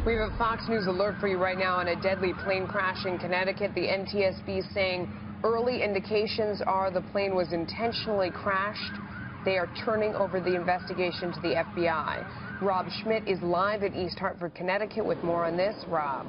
We have a Fox News alert for you right now on a deadly plane crash in Connecticut. The NTSB saying early indications are the plane was intentionally crashed. They are turning over the investigation to the FBI. Rob Schmidt is live in East Hartford, Connecticut with more on this. Rob.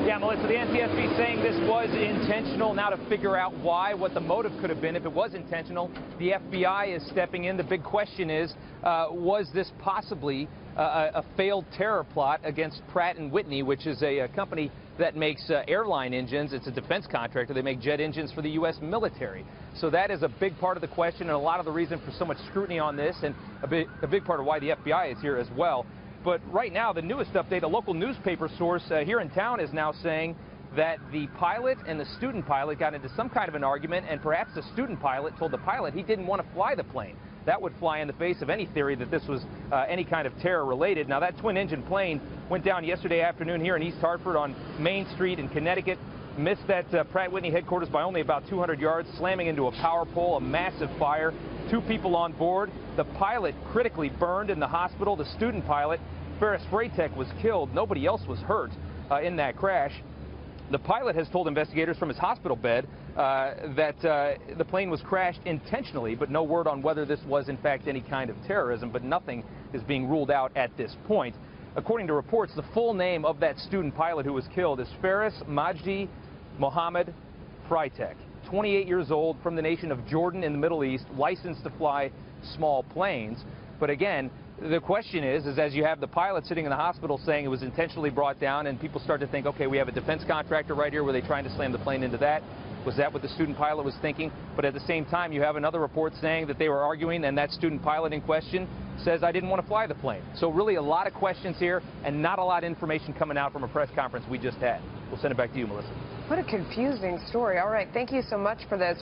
Yeah, Melissa, the NTSB saying this was intentional. Now to figure out why, what the motive could have been if it was intentional, the FBI is stepping in. The big question is, was this possibly a failed terror plot against Pratt & Whitney, which is a company that makes airline engines. It's a defense contractor. They make jet engines for the U.S. military. So that is a big part of the question and a lot of the reason for so much scrutiny on this, and a big part of why the FBI is here as well. But right now, the newest update, a local newspaper source here in town is now saying that the pilot and the student pilot got into some kind of an argument, and perhaps the student pilot told the pilot he didn't want to fly the plane. That would fly in the face of any theory that this was any kind of terror related. Now, that twin-engine plane went down yesterday afternoon here in East Hartford on Main Street in Connecticut. Missed that Pratt & Whitney headquarters by only about 200 yards, slamming into a power pole, a massive fire. 2 people on board. The pilot critically burned in the hospital. The student pilot, Ferris Freytech, was killed. Nobody else was hurt in that crash. The pilot has told investigators from his hospital bed that the plane was crashed intentionally, but no word on whether this was in fact any kind of terrorism, but nothing is being ruled out at this point. According to reports, the full name of that student pilot who was killed is Faris Majdi Mohammed Freytech, 28 years old, from the nation of Jordan in the Middle East, licensed to fly small planes. But again, the question is as you have the pilot sitting in the hospital saying it was intentionally brought down, and people start to think, okay, we have a defense contractor right here. Were they trying to slam the plane into that? Was that what the student pilot was thinking? But at the same time, you have another report saying that they were arguing, and that student pilot in question says, I didn't want to fly the plane. So really a lot of questions here, and not a lot of information coming out from a press conference we just had. We'll send it back to you, Melissa. What a confusing story. All right, thank you so much for this.